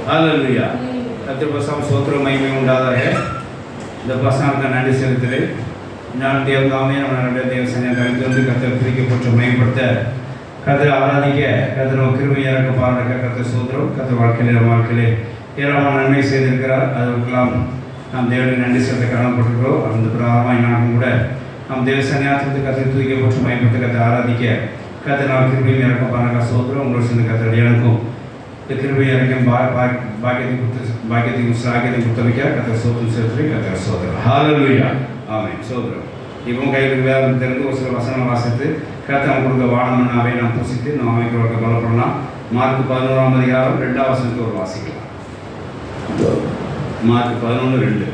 ஹல்லேலூயா. கர்த்தர் பரிசுத்த ஸ்தோத்திரம் மகிமை உண்டாதாக. இந்த பசங்களுக்கு நன்றி செலுத்துகிறேன். நான் தேவதாமே நம்ம தேவ சன்னிதானத்தில் கழித்து வந்து கர்த்தர் பிரிக்கப்பட்டு மேம்படுத்த கர்த்தரை ஆராதிக்க கர்த்தர் கிருபை இறக்க பாராட்ட கர்த்தர் ஸ்தோத்திரம். கர்த்தர் வாழ்க்கையிலே ஏராளமான நன்மை செய்திருக்கிறார். அதற்கெல்லாம் நாம் தேவனுக்கு நன்றி செலுத்த கடமைப்பட்டிருக்கிறோம். அந்த பிரகாரமாக நானும் கூட நாம் தேவ சன்னிதானத்தில் கர்த்தரை தூக்கப்பட்டு மேம்படுத்த கர்த்தரை ஆராதிக்க கர்த்தர் நான் கிருபையும் இறக்க பாராட்ட ஸ்தோத்திரம். உங்களோடு சேர்ந்து கர்த்தர் எனக்கும் இந்த கிருபை இறக்கம் பாக்கியத்தையும் சாகியத்தையும் கொடுத்து வைக்க கர்த்தர் ஸ்தோத்திரம் செலுத்தி கர்த்தர் ஸ்தோத்திரம். ஹல்லேலூயா. ஆமென். ஸ்தோத்திரம். இப்போ கையில் வேறு தெரிந்து ஒரு சில வசனம் வாசித்து கர்த்தர் கொடுக்க வானமன்னாவை நாம் புசித்து நாம் அமைக்க பலப்படலாம். மார்க் 11ஆம் அதிகாரம் 2ஆம் வசனத்தை ஒரு வாசிக்கலாம். மார்க் 11:2.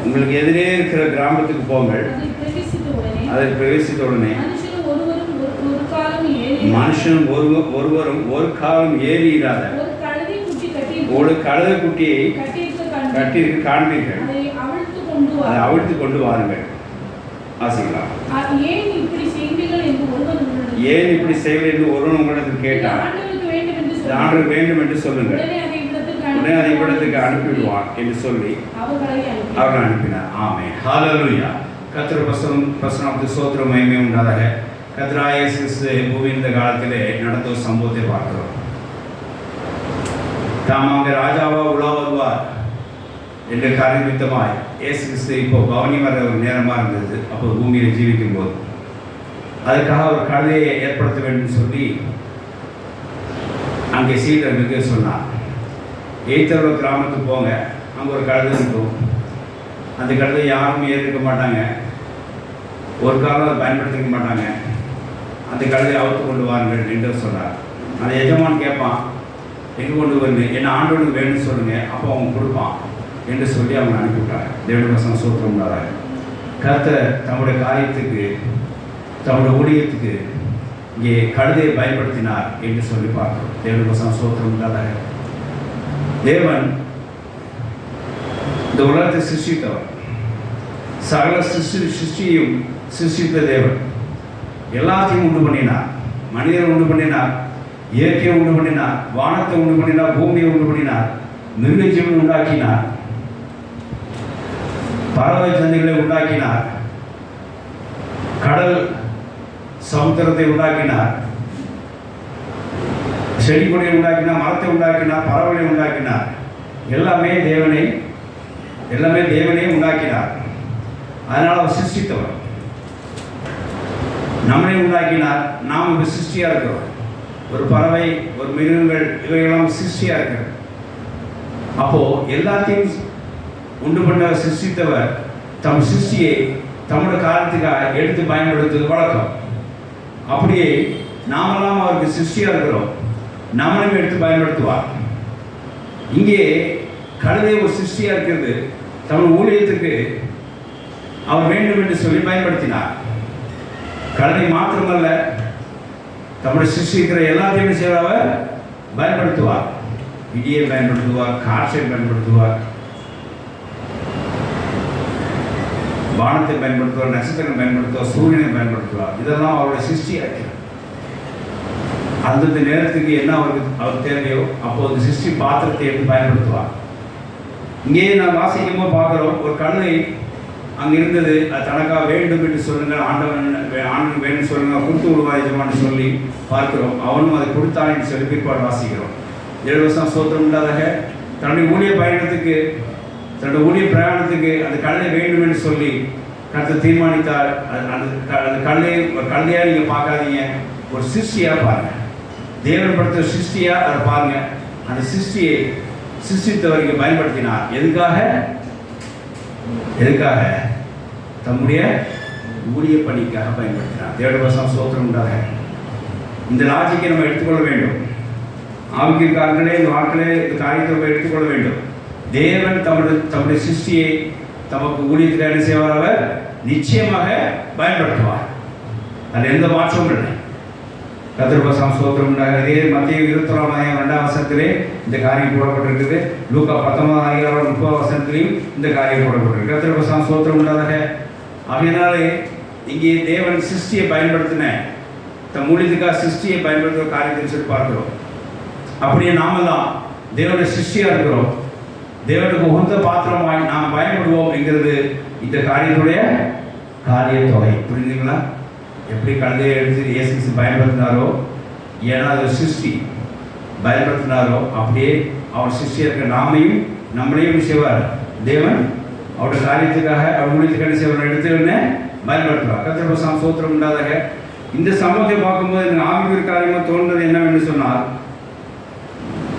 உங்களுக்கு எதிரே இருக்கிற கிராமத்துக்கு போங்கள். அதை பிரவேசித்த உடனே மனுஷன் ஒருவரும் ஒரு காலம் ஏறி இராத ஒரு கழுதை குட்டியை கட்டிற்கு காண்பீர்கள். அதை அவிழ்த்து கொண்டு வாருங்கள். வாசிக்கலாம். ஏன் இப்படி செய்வீர்கள் என்று ஒருவன் உங்களிடத்தில் கேட்டான். ஆண்டவர் வேண்டும் என்று சொல்லுங்கள். உடனே அதை இவ்விடத்துக்கு அனுப்பிவிடுவான் என்று சொல்லி அவர்கள் அனுப்பினார். ஆமென். ஹல்லேலூயா. கர்த்தர் பிரசன்னத்துக்கு ஸ்தோத்திரம் மகிமை உண்டாதாக. கர்த்தராகிய இயேசு கிறிஸ்து பூமியின் இந்த காலத்திலே நடந்த ஒரு சம்பவத்தை பார்க்கிறோம். தாம் அங்கே ராஜாவா உலா வருவார் என்ற காரியமித்தமாய் இயேசு கிறிஸ்து இப்போ பவனி வர ஒரு நேரமாக இருந்தது. அப்போ பூமியில் ஜீவிக்கும் போது அதுக்காக ஒரு கழுதையை ஏற்படுத்த வேண்டும் சொல்லி அங்கே சீடர்களுக்கு சொன்னார். எய்த்தர்வ கிராமத்துக்கு போங்க, அங்கே ஒரு கழுதை இருக்கும். அந்த கழுதை யாரும் ஏறிக்க மாட்டாங்க, ஒரு காலம் அதை பயன்படுத்திக்க மாட்டாங்க. அந்த கழுதையை அவுத்து கொண்டு வாருங்கள் என்று சொன்னார். அந்த எஜமான் கேட்பான், எங்கே கொண்டு வந்து என்ன ஆண்டோனுக்கு வேணும்னு சொல்லுங்கள், அப்போ அவங்க கொடுப்பான் என்று சொல்லி அவங்க அனுப்பிவிட்டாங்க. தேவனுடைய வசனம் ஸ்தோத்திரம் உண்டாதாக. கர்த்தர் தம்முடைய காரியத்துக்கு தம்முடைய ஊழியத்துக்கு இங்கே கழுதையை பயன்படுத்தினார் என்று சொல்லி பார்க்கிறோம். தேவனுடைய வசனம் ஸ்தோத்திரம் உண்டாதாக. தேவன் இந்த உலகத்தை சிருஷ்டித்தவர். சகல சிருஷ்டியும் சிருஷ்டித்த தேவன் எல்லாத்தையும் உண்டு பண்ணினார். மனிதரை உண்டு பண்ணினார், இயற்கையை உண்டு பண்ணினார், வானத்தை உண்டு பண்ணினார், பூமியை உண்டு பண்ணினார், மிருக ஜீவனை உண்டாக்கினார், பறவை சந்தைகளை உண்டாக்கினார், கடல் சமுத்திரத்தை உண்டாக்கினார், செடி கொடியை உண்டாக்கினார், மரத்தை உண்டாக்கினார், பறவைகளை உண்டாக்கினார். எல்லாமே தேவனே உண்டாக்கினார். அதனால் அவர் சிருஷ்டித்தவர். நம்மளே உண்டாக்கினார். நாம் இப்போ சிருஷ்டியாக இருக்கிறோம். ஒரு பறவை, ஒரு மிருகங்கள், இவையெல்லாம் சிருஷ்டியாக இருக்கிறது. அப்போது எல்லாத்தையும் உண்டு பண்ண சிருஷ்டித்தவர் தம் சிருஷ்டியை தம்முடைய காலத்துக்காக எடுத்து பயன்படுத்துவது வழக்கம். அப்படியே நாமெல்லாம் அவருக்கு சிருஷ்டியாக இருக்கிறோம், நம்மளையும் எடுத்து பயன்படுத்துவார். இங்கே கழுதை ஒரு சிருஷ்டியாக இருக்கிறது. தமிழ் ஊழியத்துக்கு அவர் வேண்டும் என்று சொல்லி பயன்படுத்தினார். கழுதை மாத்திரமல்ல, தம்முடைய சிருஷ்டிக்கிற எல்லாத்தையுமே செய்வார், பயன்படுத்துவார். இடியை பயன்படுத்துவார், காற்றை பயன்படுத்துவார், வானத்தை பயன்படுத்துவார், நட்சத்திரம் பயன்படுத்துவார், சூரியனை பயன்படுத்துவார். இதெல்லாம் அவருடைய சிருஷ்டியாக இருக்கிறது. அந்தந்த நேரத்துக்கு என்ன அவருக்கு தேவையோ அப்போது சிருஷ்டி பாத்திரத்தை எடுத்து பயன்படுத்துவார். இங்கே நான் வாசிக்கும்போது பார்க்குறோம், ஒரு கழுதை அங்கே இருந்தது. அது தனக்காக வேண்டும் என்று சொல்லுங்கள், ஆண்டவன் வேண்டும் சொல்லுங்கள், கொடுத்து விடுவார் எஜமான்னு சொல்லி பார்க்கிறோம். அவனும் அதை கொடுத்தான் என்று சொல்லி பிற்பாடு வாசிக்கிறோம். 7 வருஷம் ஸ்தோத்திரம் உண்டாதாக. தன்னுடைய ஊழிய பயணத்துக்கு, தன்னுடைய ஊழிய பிரயாணத்துக்கு அந்த கழுதை வேண்டும் என்று சொல்லி கர்த்தர் தீர்மானித்தார். அந்த கழுதையாக நீங்கள் பார்க்காதீங்க, ஒரு சிருஷ்டியாக பாருங்கள். தேவன் படுத்த சிருஷ்டியாக அதை பாருங்கள். அந்த சிருஷ்டியை சிருஷ்டித்தவருக்கு பயன்படுத்தினார். எதுக்காக? தம்முடைய ஊழிய பணிக்காக பயன்படுத்தினார். தேவனுடைய வசனம் ஸ்தோத்திரம் உண்டாக. இந்த லாஜிக்கை நம்ம எடுத்துக்கொள்ள வேண்டும். ஆவிக்குரியவர்களே, இந்த வாக்களே இந்த காரியத்தை எடுத்துக்கொள்ள வேண்டும். தேவன் தம்முடைய சிருஷ்டியை தமக்கு ஊழியத்துக்கு என்ன செய்வார்? அவர் நிச்சயமாக பயன்படுத்துவார். அது எந்த மாற்றமும் இல்லை. கர்த்தருக்கு ஸ்தோத்திரம் உண்டாகிறது. மத்திய 21ஆம் வசனத்திலே இந்த காரியம் போடப்பட்டிருக்குது. லூக்கா 19ஆம் அதிகாரம் 30ஆம் வசனத்திலையும் இந்த காரியம் போடப்பட்டிருக்கு. கர்த்தருக்கு ஸ்தோத்திரம் உண்டாதாக. அதனாலே இங்கே தேவன் சிருஷ்டியை பயன்படுத்தின தம் ஊழியத்துக்காக சிருஷ்டியை பயன்படுத்துகிற காரியத்தை சொல்லி பார்க்கிறோம். அப்படியே நாமெல்லாம் தேவனுடைய சிருஷ்டியா இருக்கிறோம். தேவனுக்கு உகந்த பாத்திரமாய் நாம் பயன்படுவோம் என்கிறது இந்த காரியத்துடைய காரிய தொகை. புரிஞ்சுங்களா? எப்படி கழுதையை எடுத்து இயேசு பயன்படுத்தினாரோ, ஏன்னா அது சிருஷ்டி பயன்படுத்தினாரோ, அப்படியே அவர் சிருஷ்டியா இருக்க நாமையும் நம்மளையும் செய்வார் தேவன். அவருடைய காரியத்துக்காக அவர் ஊழியத்துக்கான செய்வார் எடுத்து பயன்படுத்துவார். கர்த்தருக்கு ஸ்தோத்திரம் உண்டாதாக. இந்த சம்பவத்தை பார்க்கும்போது எனக்கு ஆவிக்குரிய காரியமாக தோன்றது என்னவென்று சொன்னால்,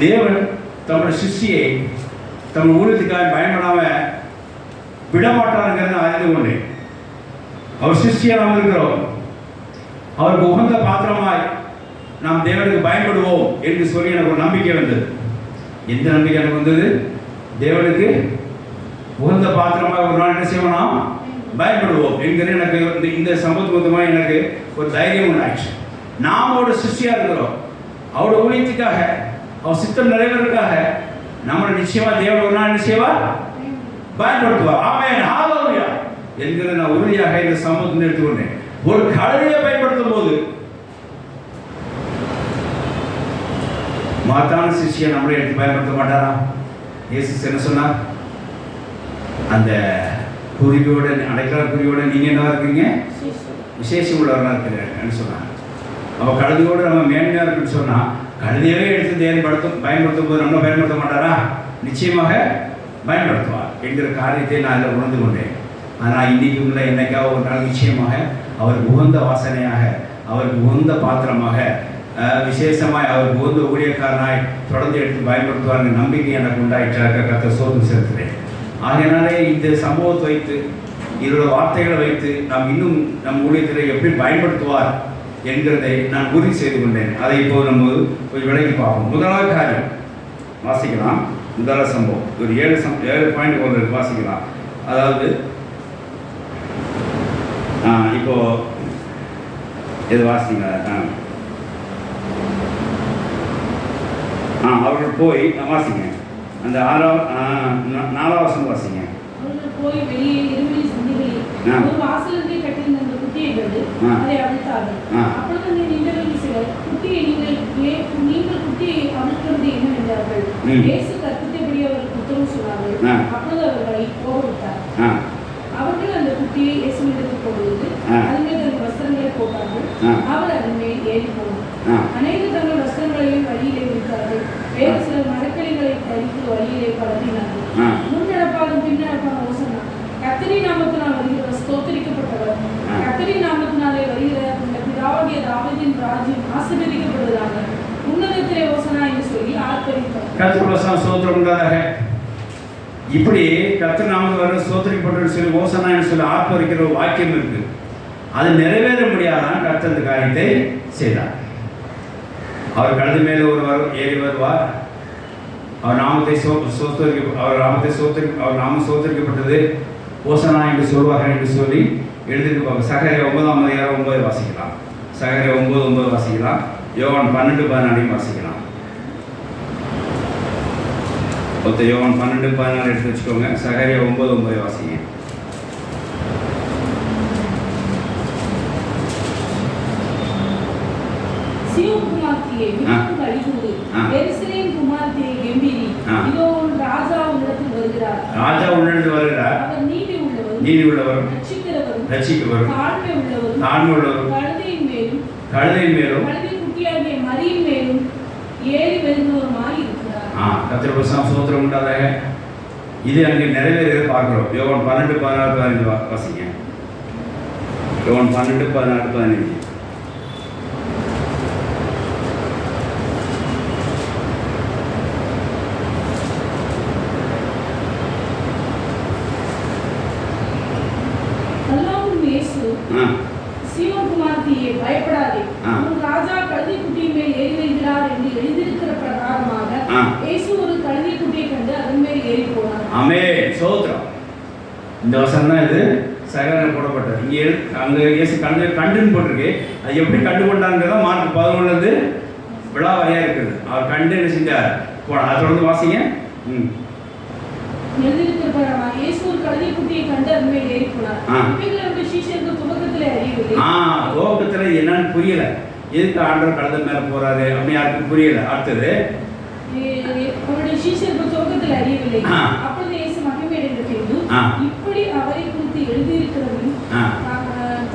தேவன் தம்முடைய சிருஷ்டியை தம் ஊழியத்துக்காக பயன்படாம விடமாட்டாருங்கிறத அறிந்து கொண்டேன். அவர் சிருஷ்டியா நாம் இருக்கிறோம். அவருக்கு உகந்த பாத்திரமாய் நாம் தேவனுக்கு பயன்படுவோம் என்று சொல்லி எனக்கு ஒரு நம்பிக்கை வந்தது. எந்த நம்பிக்கை எனக்கு வந்தது? தேவனுக்கு உகந்த பாத்திரமாக ஒரு நாள் என்ன செய்வோம், நாம் பயன்படுவோம் என்கிற எனக்கு இந்த சம்பவத்துவமாக எனக்கு ஒரு தைரியம் உண்டாச்சு. நாம் அவரோட சிருஷ்டியா இருக்கிறோம். அவரோட ஊழியத்துக்காக, அவர் சித்தம் நிறைவேறதுக்காக நம்மளை நிச்சயமா தேவன் ஒரு நாள் என்ன செய்வார், பயன்படுத்துவார். ஆமென், ஹல்லேலூயா என்கிற நான் உறுதியாக இந்த சம்பவத்தை எடுத்துக்கொண்டேன். ஒரு கழுதையை பயன்படுத்தும் போது மாத்தான சிஷ்யை நம்மளே எடுத்து பயன்படுத்த மாட்டாரா? இயேசு என்ன சொன்னார்? அந்த குருவியோட, அடைக்கல குருவியோட நீங்க என்ன இருக்கீங்க, விசேஷம் உள்ளவர்களாக இருக்கிறீங்கன்னு சொன்னாங்க. அப்போ கழுதையோடு நம்ம மேன்மையாக இருக்குன்னு சொன்னால், கழுதையவே எடுத்து பயன்படுத்தும் போது நம்ம பயன்படுத்த மாட்டாரா? நிச்சயமாக பயன்படுத்துவார் என்கிற காரியத்தை நான் அதில் உணர்ந்து கொண்டேன். ஆனால் இன்றைக்கும் இல்லை, என்னைக்காக ஒரு நாள் நிச்சயமாக அவருக்கு உகந்த வாசனையாக, அவருக்கு உகந்த பாத்திரமாக, விசேஷமாய் அவருக்கு உகந்த ஊழியக்காரனாய் தொடர்ந்து எடுத்து பயன்படுத்துவாங்க நம்பிக்கை எனக்கு உண்டாயிற்றாக கர்த்தர் ஸ்தோத்திரம் செலுத்துகிறேன். ஆகையினாலே இந்த சம்பவத்தை வைத்து, இதோட வார்த்தைகளை வைத்து நாம் இன்னும் நம் ஊழியத்தில் எப்படி பயன்படுத்துவார் என்கிறதை நான் உறுதி செய்து கொண்டேன். அதை இப்போது நம்ம கொஞ்சம் விலகி பார்ப்போம். முதலாவது காரியம் வாசிக்கலாம். முதலாவது சம்பவம் ஒரு 7 பாயிண்ட் ஒன்று வாசிக்கலாம். அதாவது இப்போ எது வாசிங்க, அவர்கள் போய் வாசிங்க அந்த 4வது வாசிங்க. போய் வெளியே இருவழி சந்திகளில் ஒரு வாசலுக்கு கட்டியிருந்த அந்த குட்டியை கண்டு அதை அவிழ்த்தார்கள். அப்பொழுது அந்த நின்றவர்கள் சிலர், குட்டியை நீங்கள் குட்டியை அவிழ்க்கிறது என்ன என்றார்கள். இயேசு கற்பித்தபடி அவர்களுக்கு உத்தரவு சொன்னார்கள். அப்பொழுது அவர்களை போகவிட்டார். அவர்கள் அந்த குட்டியை இயேசுவிடத்தில் கொண்டு அதன் மேல் தங்கள் வஸ்திரங்களை போட்டார்கள். அவர் அதன் மேல் ஏறி போனார். அநேகர் தங்கள் வஸ்திரங்களையும் வழியிலே விட்டார்கள். வேறு சிலர் மரக்கிளைகளை பறித்து வழியிலே பரப்பினார்கள். முன்னடப்பாலும் பின்னடப்பாலும் ஓசன்னா, கர்த்தரின் நாமத்தினால் வருகிறவர் ஸ்தோத்திரிக்கப்பட்டவர், கர்த்தரின் நாமத்தினாலே வருகிற இந்த பிதாவாகிய தாவீதின் ராஜ்யம் ஆசீர்வதிக்கப்படுவதாக, உன்னதத்திலே ஓசன்னா என்று சொல்லி ஆர்ப்பரித்தார். கர்த்தருக்கு ஸ்தோத்திரம் உண்டாதாக. இப்படி கர்த்தர் நாமத்தில் வர ஸ்தோத்திரிக்கப்பட்டவர் சொல்லி ஓசன்னா என்று சொல்லி ஆர்ப்பரிக்கிற ஒரு வாக்கியம் இருக்கு. அது நிறைவேற முடியாதான் கர்த்தர் இந்த காரியத்தை செய்தார். அவர் கழுது மேலே ஒருவர் ஏறி வருவார். அவர் நாமத்தை அவர் நாமம் சோத்தரிக்கப்பட்டது ஓசனா என்று சொல்வார்கள் என்று சொல்லி எழுதிட்டு சகரியா 9:9 வாசிக்கலாம். சகரியா 9:9 வாசிக்கலாம். யோவான் 12:14 வாசிக்கலாம். யோவான் 12:14 எடுத்து வச்சுக்கோங்க. சகரியா 9:9 வாசிங்க. குமார்த்தியே மிகவும் கழிவுறு, எருசலேம் குமார்த்தியே கெம்பீரி, இதோ ராஜா உன்னிடத்தில் வருகிறார். ராஜா உன்னிடத்தில் வருகிறார். அவர் நீதி உள்ளவரும் ரட்சிக்கிறவரும் தாழ்மை உள்ளவரும் கழுதையின் மேலும் கழுதை குட்டியாகிய மரியின் மேலும் ஏறி வருகிறவருமாய் இருக்கிறார். கர்த்தருக்கு ஸ்தோத்திரம் உண்டாதாக. இது அங்கே நிறைவேறதை பார்க்கிறோம். யோவான் 12:14-15 வாசிங்க. யோவான் 12:14-15. சீயோன் குமாரத்தியே பயப்படாதே, உன் ராஜா கழுதை குட்டியின் மேல் ஏறி வருகிறார் என்று எழுதியிருக்கிற பிரகாரமாக இயேசு ஒரு கழுதை குட்டியை கண்டு அதன் மேல் ஏறி போனார். ஆமென், ஸ்தோத்திரம். இந்த வசனம் தான் இது சகல போடப்பட்டது. இங்கே அங்கே இயேசு கண்டுன்னு போட்டிருக்கு. அது எப்படி கண்டு கொண்டாங்கிறதா மார்க் 11 விழாவாரியாக இருக்குது. அவர் கண்டு என்ன செஞ்சார் போனார். அதை தொடர்ந்து வாசிங்க. இயேசு ஒரு கழுதை குட்டியை கண்டு அதன் மேல் ஏறி போனார். இவைகளுடைய சீஷர்கள் துவக்கத்திலே அறியவில்லை. துவக்கத்தில் என்னன்னு புரியல. எதுக்கு ஆண்டவர் கழுதை மேலே போறாரு அப்படின்னு யாருக்கும் புரியல. அடுத்தது அவருடைய சீஷர்கள் துவக்கத்தில் அறியவில்லை. அப்பொழுது இயேசு மகிமையடைந்த பின்பு இப்படி அவரை குறித்து எழுதியிருக்கிறதையும்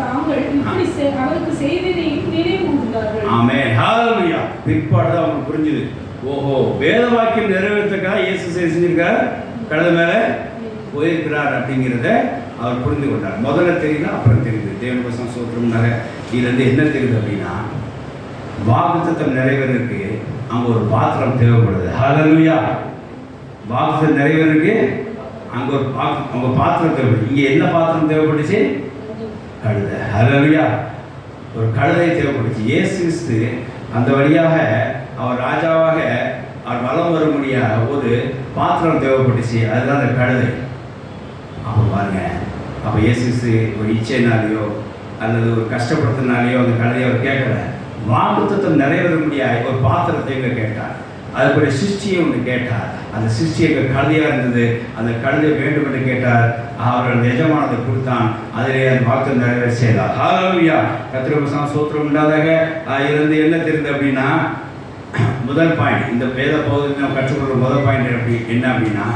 தாங்கள் இப்படி அவருக்கு செய்ததையும் நினைவு கூர்ந்தார்கள். ஆமென், ஹல்லேலூயா. பிற்பாடு அவங்களுக்கு புரிஞ்சுது, ஓஹோ வேத வாக்கியம் நிறைவேற்றக்காக இயேசு செஞ்சிருக்கார், கழுதை மேலே போயிருக்கிறார் அப்படிங்கிறத அவர் புரிந்து கொண்டார். முதல்ல தெரியல, அப்புறம் தெரியுது. தேவனுக்கு சோத்திரம்னால இதுலேருந்து என்ன தெரியுது அப்படின்னா, வாக்குத்தத்தம் நிறைவேறதுக்கு அங்கே ஒரு பாத்திரம் தேவைப்படுது. ஹல்லேலூயா. வாக்குத்தத்தம் நிறைவேறதுக்கு அங்கே ஒரு பாத்திரம் தேவைப்படுது. இங்கே என்ன பாத்திரம் தேவைப்பட்டுச்சு? கழுதை. ஹல்லேலூயா. ஒரு கழுதை தேவைப்பட்டுச்சு. இயேசு கிறிஸ்து அந்த வழியாக அவர் ராஜாவாக அவர் வலம் வர முடியாத ஒரு பாத்திரம் தேவைப்பட்டுச்சு. அதுதான் அந்த கழுதை. அப்போ பாருங்க, அப்போ இயேசு கிறிஸ்து ஒரு இச்சைனாலேயோ அல்லது ஒரு கஷ்டப்படுத்தினாலேயோ அந்த கழுதையை அவர் கேட்கல. வாக்குத்தத்தம் நிறைவேற முடியாது ஒரு பாத்திரத்தை இங்கே கேட்டார். அதுக்குரிய சிருஷ்டியை ஒன்று கேட்டார். அந்த சிருஷ்டி எங்கள் கழுதையாக இருந்தது. அந்த கழுதை வேண்டும் என்று கேட்டார். அவர்கள் எஜமானதை கொடுத்தான். அதிலே அந்த வாக்கு நிறைவேற செய்தார். ஹல்லேலூயா. கர்த்தருக்கு ஸ்தோத்திரம் உண்டாதாக. இருந்து என்ன தெரியுது அப்படின்னா, முதல் பாயிண்ட், இந்த வேத பகுதியில் நம்ம கற்றுக்கொள்கிற முதல் பாயிண்ட் என்ன அப்படின்னா,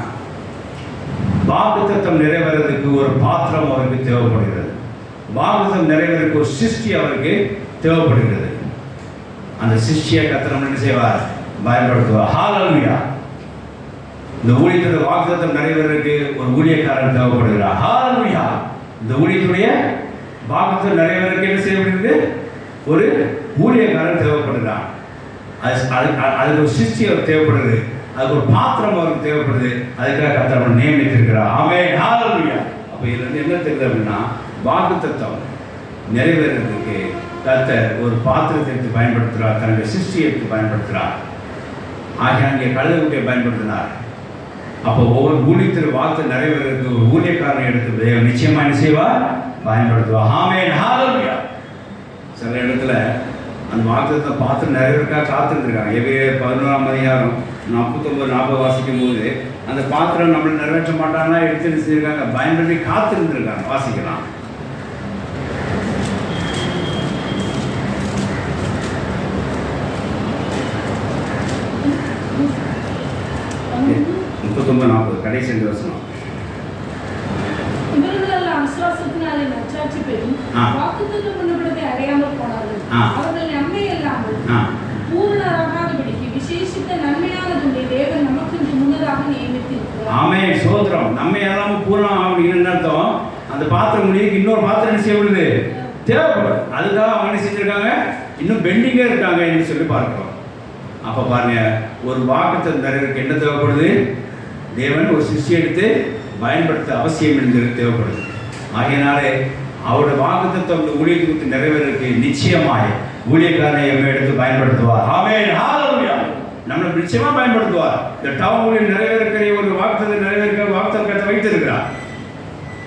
வாக்குத்தத்தம் நிறைவேறதுக்கு ஒரு பாத்திரம் அவருக்கு தேவைப்படுகிறது. வாக்குத்தத்தம் நிறைவேறதுக்கு ஒரு சிருஷ்டி அவருக்கு தேவைப்படுகிறது. அந்த சிருஷ்டியை கர்த்தர் என்ன செய்வார்? பயன்படுத்துவார். ஹல்லேலூயா. இந்த ஊழியத்தில் வாக்குத்தத்தம் நிறைவேறதுக்கு ஒரு ஊழியக்காரன் தேவைப்படுகிறார். ஹல்லேலூயா. இந்த ஊழியத்துடைய வாக்குத்தத்தம் நிறைவேறதுக்கு என்ன செய்யப்படுகிறது? ஒரு ஊழியக்காரன் தேவைப்படுகிறான். அதுக்கு ஒரு சிருஷ்டி அவர் தேவைப்படுது. அதுக்கு ஒரு பாத்திரம் அவருக்கு தேவைப்படுது. அதுக்காக கர்த்தர் நியமித்திருக்கிறார். ஆமென், ஹல்லேலூயா. அப்போ இதுல என்ன தெரியுது அப்படின்னா, வாக்குத்தத்தம் நிறைவேறதுக்கு கர்த்தர் ஒரு பாத்திரத்தை எடுத்து பயன்படுத்துகிறார். தன்னுடைய சிருஷ்டியை எடுத்து பயன்படுத்துகிறார். ஆகிய அங்கே கழுதை குட்டியை பயன்படுத்தினார். அப்போ ஒவ்வொரு ஊழியத்தில் வாக்கு நிறைவேறதுக்கு ஒரு ஊழியக்காரனை எடுத்து நிச்சயமாக என்ன செய்வார்? பயன்படுத்துவார். ஆமென், ஹல்லேலூயா. சில இடத்துல அந்த வாக்குத்தத்தை பாத்திரம் நிறைவேறக்காக காத்திருந்துருக்காங்க. எபிரேயர் 11ஆம் அதிகாரம் 49-40 வாசிக்கும் போது அந்த பாத்திரம் நம்மளை நிறைவேற்ற மாட்டாங்கன்னா எடுத்து செஞ்சிருக்காங்க, பயன்படுத்தி காத்திருந்துருக்காங்க. வாசிக்கலாம். கடைசி வசனம். இவர்கள் விசுவாசத்தினாலே நற்சாட்சி பெறும் வாக்குத்தத்தம் பண்ணப்பட்டதை அடையாமல் போனார்கள். அவர்கள் நம்மை இல்லாமல் பூரணராகாதபடிக்கு விசேஷித்த நன்மையானதுடைய தேவன் நமக்கு முன்னதாக நியமித்திருக்கிறார். ஆமென், ஸ்தோத்திரம். நம்மை இல்லாமல் பூரணம் அப்படின்னு அர்த்தம். அந்த பாத்திரம் முடியுது, இன்னொரு பாத்திரம் என்ன செய்யப்படுது? தேவைப்படும். அதுக்காக அவங்க என்ன செஞ்சிருக்காங்க? இன்னும் பெண்டிங்கே இருக்காங்க என்று சொல்லி பார்க்கிறோம். அப்போ பாருங்க, ஒரு வாக்குத்தத்தம் நிறைவேறதுக்கு என்ன தேவைப்படுது? தேவன் ஒரு சிருஷ்டி எடுத்து பயன்படுத்த அவசியம் என்று தேவைப்படுது. ஆகையினாலே அவருடைய வாக்குத்தத்தம் ஊழியத்துக்கு நிறைவேறதுக்கு நிச்சயமாய் ஊழியக்காரனை எடுத்து பயன்படுத்துவார். ஆமென், ஹல்லேலூயா. நம்மளை நிச்சயமா பயன்படுத்துவார். இந்த டவுன் ஊழியம் நிறைவேறக்கூடிய ஒரு வாக்குத்தத்தை நிறைவேற்ற வாக்குத்தத்தை வைத்திருக்கிறார்.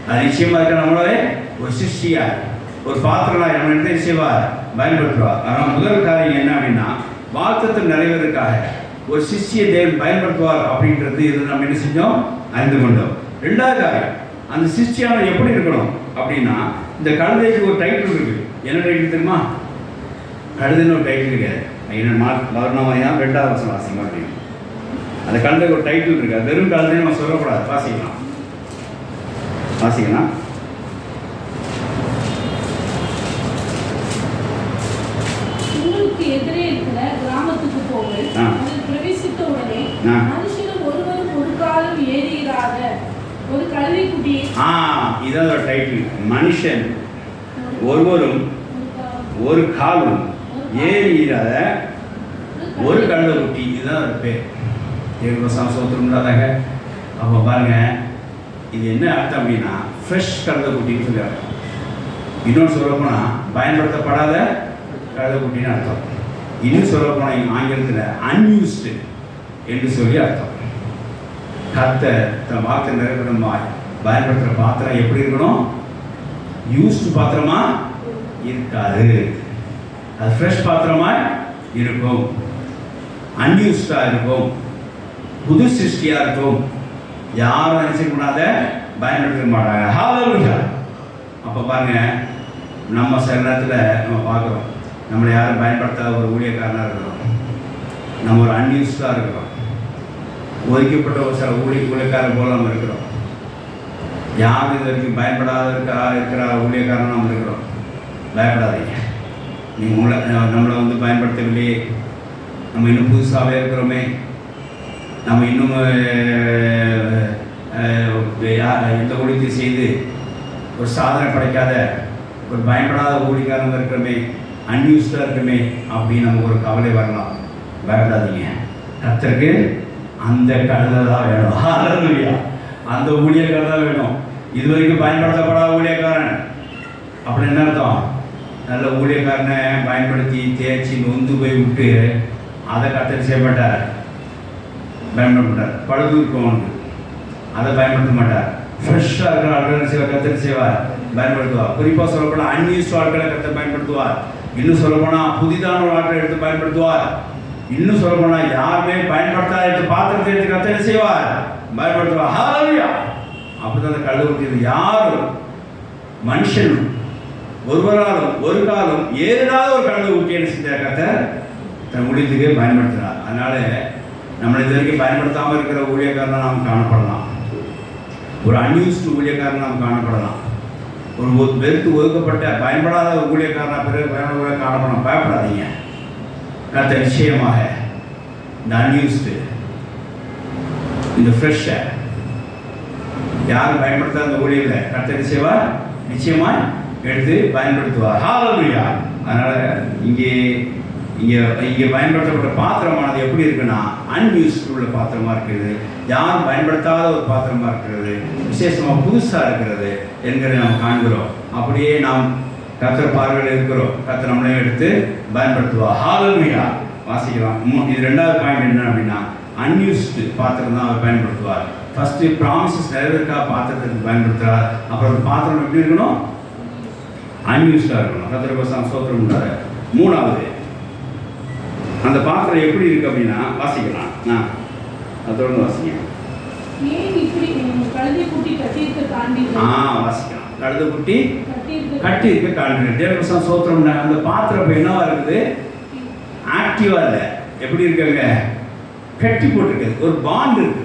அது நிச்சயமா இருக்க நம்மளே ஒரு சிருஷ்டியா ஒரு பாத்திரனாய் நம்ம என்ன செய்வார்? பயன்படுத்துவார். ஆனால் முதல் காரியம் என்ன அப்படின்னா, வாக்குத்தத்தை நிறைவேறதுக்காக ஒரு சிஷ்டியை தேவன் பயன்படுத்துவார் அப்படின்றது இது நம்ம என்ன செஞ்சோம்? அறிந்து கொண்டோம். ரெண்டாவது காரியம், அந்த சிஷ்டியான எப்படி இருக்கணும் அப்படின்னா, இந்த கழுதைக்கு ஒரு டைட்டில் இருக்கு. என்ன டைட்டில் தெரியுமா? கழுதைன்னு ஒரு டைட்டில் இருக்காது. மரணமாயா 2ஆவது வசனம் வாசிக்க மாட்டேங்க. அந்த கழுதைக்கு ஒரு டைட்டில் இருக்கு. அது வெறும் கழுதைன்னு நம்ம சொல்லக்கூடாது. வாசிக்கலாம். எதிரே இருக்கிற கிராமத்துக்கு போங்கள். அதில் பிரவேசித்த உடனே மனுஷனும் ஒருவரும் ஒரு காலம் ஏறியிராத ஒரு கழுதைக்குட்டி. இதான் ஒரு டைட்டில். மனுஷன் ஒருவரும் ஒரு காலம் ஏறியிராத ஒரு கழுதைக்குட்டி. இதுதான் ஒரு பேர். சோத்திரம்டாதாக. அப்போ பாருங்க, இது என்ன அர்த்தம் அப்படின்னா, ஃப்ரெஷ் கழுதைக்குட்டின்னு சொல்லி அர்த்தம். இன்னொன்று சொல்லப்போனால் பயன்படுத்தப்படாத கழுதைக்குட்டின்னு அர்த்தம். இன்னும் சொல்லப்போனால் ஆங்கிலத்தில் அன்யூஸ்டு என்று சொல்லி அர்த்தம். கர்த்தர் தன் வார்த்தை நிறைவேறமாய் பயன்படுத்துகிற பாத்திரம் எப்படி இருக்கணும்? யூஸ்டு பாத்திரமா இருக்காது. அது ஃப்ரெஷ் பாத்திரமாய் இருக்கும், அன்யூஸ்டாக இருக்கும், புது சிருஷ்டியாக இருக்கும். யாரும் நினைச்சுக்கூடாத பயன்படுத்த மாட்டாங்க. ஹல்லேலூயா. அப்போ பாருங்க, நம்ம சில நேரத்தில் நம்ம பார்க்குறோம், நம்மளை யாரும் பயன்படுத்தாத ஒரு ஊழியக்காரனாக இருக்கிறோம். நம்ம ஒரு அன்யூஸ்டாக இருக்கிறோம். ஒதுக்கப்பட்ட ஒரு சில ஊழியக்காரன் போல நம்ம இருக்கிறோம். யாரும் இது வரைக்கும் பயன்படாத இருக்கிற ஊழியக்காரன் நம்ம இருக்கிறோம். பயப்படாதீங்க. நீங்கள் நம்மளை பயன்படுத்தவில்லையே, நம்ம இன்னும் புதுசாகவே இருக்கிறோமே, நம்ம இன்னும் எந்த ஊழியத்தையும் செய்து ஒரு சாதனை படைக்காத ஒரு பயன்படாத ஊழியக்காரங்க இருக்கிறோமே, அன்யூஸ்டாக இருக்குமே அப்படின்னு நமக்கு ஒரு கவலை வரலாம். பயப்படாதீங்க. கர்த்தருக்கு அந்த கழுதை தான் வேணும். ஹல்லேலூயா. அந்த ஊழியக்காரன் தான் வேணும். இது வரைக்கும் பயன்படுத்தப்படாத ஊழியக்காரன் அப்படி என்ன அர்த்தம்? நல்ல ஊழியக்காரனை பயன்படுத்தி தேய்ச்சி நொந்து போய் விட்டு அதை கர்த்தர் செய்ய மாட்டார், பயன்படுத்த மாட்டார். பழுது இருக்கும் அதை பயன்படுத்த மாட்டார். ஃப்ரெஷ்ஷாக இருக்கிற ஆட்களை செய்வார், கர்த்தர் செய்வார், பயன்படுத்துவார். குறிப்பாக சொல்லப்போனால் அன்யூஸ்ட் ஆட்களை கர்த்தர் பயன்படுத்துவார். இன்னும் சொல்லப்போனால் புதிதான ஒரு ஆட்களை எடுத்து பயன்படுத்துவார். இன்னும் சொல்லப்போனால் யாருமே பயன்படுத்தாத எடுத்து பாத்திரத்தை எடுத்து கர்த்தர் செய்வார், பயன்படுத்துவார். ஹல்லேலூயா. அப்படிதான் அந்த கழுதை ஊற்றியது. யாரும் மனுஷன் ஒருவராலும் ஒரு காலம் ஏதாவது ஒரு கழுதை ஊற்றி என்ன செஞ்ச கர்த்தர் தன் ஊழியத்துக்கே பயன்படுத்தினார். அதனால நம்மளை இது வரைக்கும் பயன்படுத்தாமல் இருக்கிற ஊழியக்காரனை நாம் காணப்படலாம். ஒரு அன்யூஸ்டு ஊழியக்காரனை நாம் காணப்படலாம். ஒரு வெறுத்து ஒதுக்கப்பட்ட பயன்படாத ஒரு ஊழியக்காரனா பிறகு பயன்பட காணப்படலாம். பயப்படாதீங்க. கர்த்தர் நிச்சயமாக இந்த அன்யூஸ்டு, இந்த ஃப்ரெஷ்ஷை யாரும் பயன்படுத்தாத அந்த ஊழியர்களை கர்த்தர் செய்வார், நிச்சயமாக எடுத்து பயன்படுத்துவார். ஹல்லேலூயா. அதனால் இங்கே இங்கே இங்கே பயன்படுத்தப்பட்ட பாத்திரமானது எப்படி இருக்குன்னா அன்யூஸ்டு உள்ள பாத்திரமாக இருக்கிறது, யாரும் பயன்படுத்தாத ஒரு பாத்திரமாக இருக்கிறது, விசேஷமாக புதுசாக இருக்கிறது என்கிறத நாம் காண்கிறோம். அப்படியே நாம் கர்த்தர் பார்வையில் இருக்கிறோம். கர்த்தர் நம்மளையும் எடுத்து பயன்படுத்துவார். ஹல்லேலூயா. வாசிக்கலாம். இது ரெண்டாவது பாயிண்ட் என்ன அப்படின்னா அன்யூஸ்டு பாத்திரம் தான் அவர் பயன்படுத்துவார். ஃபஸ்ட்டு ப்ராமிசஸ் நிறைவேற்காக பாத்திரத்துக்கு பயன்படுத்துகிறார். அப்புறம் அந்த பாத்திரம் எப்படி இருக்கணும்? அன்யூஸ்டாக இருக்கணும். கர்த்தருக்கு ஸ்தோத்திரம் உண்டாக. மூணாவது அந்த பாத்திரம் எப்படி இருக்கு அப்படின்னா வாசிக்கலாம். அதோட வாசிங்க. வாசிக்கலாம். கழுதை குட்டி கட்டி இருக்க காண்கிறேன். தேவனுக்கு ஸ்தோத்திரம். அந்த பாத்திரம் என்னவா இருக்குது? ஆக்டிவா இல்லை. எப்படி இருக்காங்க? கட்டி போட்டிருக்குது. ஒரு பாண்ட் இருக்கு.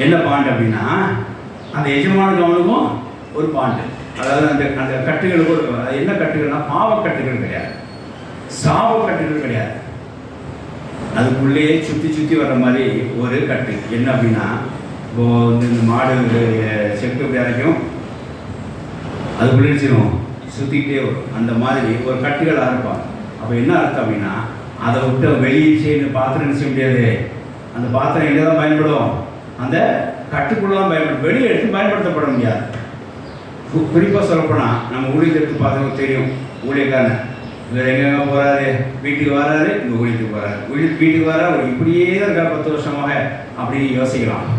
என்ன பாண்ட் அப்படின்னா அந்த எஜமானுக்கு அவனுக்கும் ஒரு பாண்டு. அதாவது அந்த அந்த கட்டுகளுக்கு ஒரு என்ன கட்டுகள்னா பாவக்கட்டுகள் கிடையாது, சாபக்கட்டுகள் கிடையாது. அதுக்குள்ளேயே சுற்றி சுற்றி வர்ற மாதிரி ஒரு கட்டு. என்ன அப்படின்னா இப்போ இந்த மாடு செக்கு இப்படி அரைக்கும், அதுக்குள்ளே செய்வோம் சுற்றிக்கிட்டே வரும். அந்த மாதிரி ஒரு கட்டுகளாக இருப்பாங்க. அப்போ என்ன அர்த்தம் அப்படின்னா அதை விட்டு வெளியே செய்ய பாத்திரம் செய்ய முடியாது. அந்த பாத்திரம் எங்கே தான் பயன்படும்? அந்த கட்டுக்குள்ளே தான் பயன்படும். வெளியே எடுத்து பயன்படுத்தப்பட முடியாது. குறிப்பாக சொல்லப்போனால் நம்ம ஊழியத்துக்கு பார்த்தவங்க தெரியும். ஊழியக்காரன் இவர் எங்கெங்கே போகிறாரு, வீட்டுக்கு வராரு, இங்கே ஊழியத்துக்கு போகிறாரு, வீட்டுக்கு வராரு, இப்படியே தான் இருக்கா 10 வருஷமாக அப்படின்னு யோசிக்கலாம்.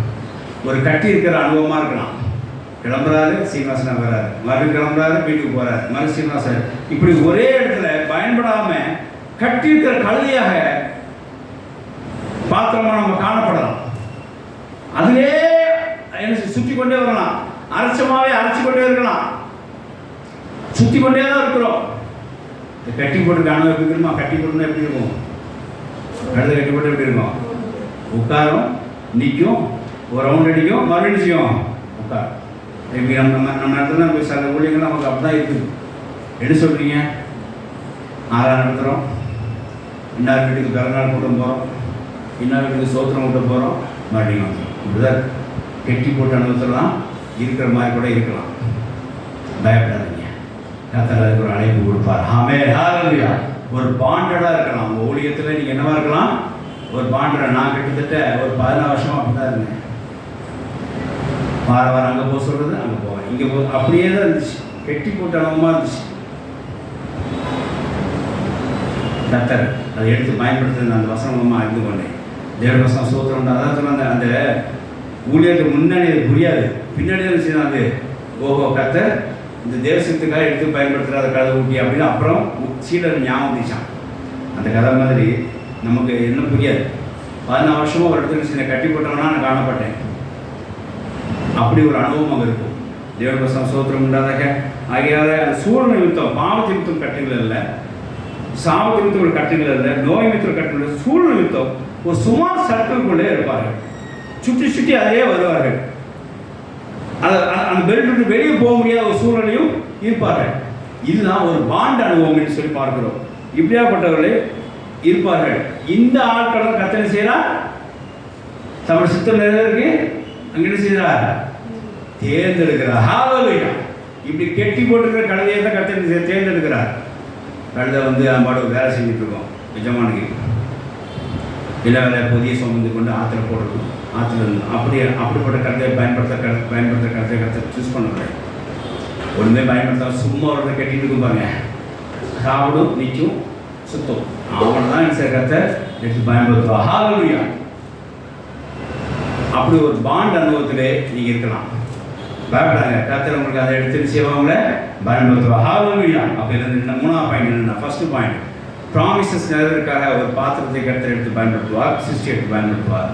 ஒரு கட்டி இருக்கிற அனுபவமாக இருக்கலாம். கிளம்புறாரு, சீனிவாசனா வர்றாரு, மறுபடியும் கிளம்புறாரு, வீட்டுக்கு போகிறாரு, மறு சீனிவாசன், இப்படி ஒரே இடத்துல பயன்படாமல் கட்டி இருக்கிற கழுதையாக பாத்திரமாக நம்ம காணப்படலாம். அதிலே என்ன சுற்றி கொண்டே வரலாம். அரைச்சமாவே அரைச்சி கொண்டே இருக்கலாம். சுற்றி கொண்டே தான் இருக்கிறோம். கட்டி போட்டு அனுபவம் எப்படி இருக்குமா? கட்டி போட்டுனா எப்படி இருக்கும்? கழுதை கட்டி போட்டு எப்படி இருக்கும்? உட்காரும், நிற்கும், ஒரு ரவுண்ட் அடிக்கும், மறுபடியும் செய்யும், உட்காரும். இப்படி நம்ம இடத்துல போய் சில ஊழியர்கள் நமக்கு அப்படி தான் இருக்குது. என்ன சொல்கிறீங்க? 6 நடத்துகிறோம், இன்னொரு வீட்டுக்கு பிறநாள் கூட்டம் போகிறோம், இன்னொரு வீட்டுக்கு சோத்திரம் கூட்டம் போகிறோம், மறுபடியும் வந்துடும். இப்படிதான் கெட்டி போட்டு அனுபவத்தெல்லாம் இருக்கிற மாதிரி கூட இருக்கலாம். பயப்படாதீங்க. கர்த்தர் அதுக்கு ஒரு அழைப்பு கொடுப்பார். ஆமென். ஹல்லேலூயா. ஒரு பாண்டடாக இருக்கலாம். உங்கள் ஊழியத்தில் நீங்கள் என்னவா இருக்கலாம்? ஒரு பாண்டடா. நான் கிட்டத்தட்ட ஒரு 14 வருஷமாக அப்படி தான் இருந்தேன். வாரம் அங்கே போக சொல்கிறது, அங்கே போவேன், இங்கே போ, அப்படியே தான் இருந்துச்சு. கெட்டி போட்டு அனுபவமாக இருந்துச்சு. கர்த்தர் அதை எடுத்து பயன்படுத்துறது அந்த வசனமாக இருந்து கொண்டேன். தேவ வசனம் சோத்திரம். அதான் சொன்ன அந்த ஊழியருக்கு முன்னாடி அது புரியாது, பின்னாடி தான் செய்யணும். அது ஓஹோ கர்த்தர் இந்த தேவசத்துக்காக எடுத்து பயன்படுத்துகிற கதை ஊட்டி அப்படின்னு அப்புறம் சீடர் ஞாபகம் வந்துச்சான். அந்த கதை மாதிரி நமக்கு என்ன புரியாது. 14 வருஷமாக ஒரு இடத்துல சின்ன கட்டி போட்டவனா நான் காணப்பட்டேன். அப்படி ஒரு அனுபவம் அங்கே இருக்கும். தேவ வசனம் சோத்திரம் உண்டாதாக. ஆகையால் அந்த சூழ்நிலை யுத்தம், பாவத்தை யுத்தம் கட்டுகள் இல்லை, சாபத்து நிமித்தம் ஒரு கட்டுகள் இல்லை, நோய் நிமித்தம் ஒரு கட்டுகள் இல்லை, சூழல் நிமித்தம் ஒரு சுமார் சர்க்கிள்குள்ளே இருப்பார்கள். சுற்றி சுற்றி அதிலே வருவார்கள். அந்த பெல்ட் விட்டு வெளியே போக முடியாத ஒரு சூழ்நிலையும் இருப்பார்கள். இதுதான் ஒரு பாண்ட் அனுபவம் என்று சொல்லி பார்க்கிறோம். இப்படியாப்பட்டவர்களே இருப்பார்கள். இந்த ஆட்களும் கத்தனை செய்கிறார், தமிழ் சித்தம் நிறைவேறக்கு அங்கே என்ன செய்கிறார், தேர்ந்தெடுக்கிறார். ஹல்லேலூயா. இப்படி கெட்டி போட்டுக்கிற கழுதையை தான் கத்தனை தேர்ந்தெடுக்கிறார். கழுதை வந்து பாடு வேலை செஞ்சுட்டு இருக்கோம், எஜமானுக்கு இல்லை வேலை புதிய சுமந்து கொண்டு ஆற்றுல போடணும், ஆற்றுல அப்படிப்பட்ட கழுதையை பயன்படுத்த கழுதை சூஸ் பண்ணல. ஒன்றுமே பயன்படுத்தாம சும்மா ஒரு கட்டிட்டு இருக்கும் பாருங்க, சாப்பிடும் நிற்கும் சுத்தம், அவனை தான் என்ன கத்தை எடுத்து பயன்படுத்துவா. ஹல்லேலூயா. அப்படி ஒரு பாண்ட் அனுபவத்திலே நீங்கள் இருக்கலாம். பயப்படாங்க, கத்தர் உங்களுக்கு அதை எடுத்து செய்வாங்கள பயன்படுத்துவா. ஹல்லேலூயா. அப்போ இருந்து மூணாவது பாயிண்ட் என்னென்ன, ஃபர்ஸ்ட் பாயிண்ட் ப்ராமிசஸ் நிறைவேறதுக்காக ஒரு பாத்திரத்தை கத்தர் எடுத்து பயன்படுத்துவார், சிருஷ்டி எடுத்து பயன்படுத்துவார்.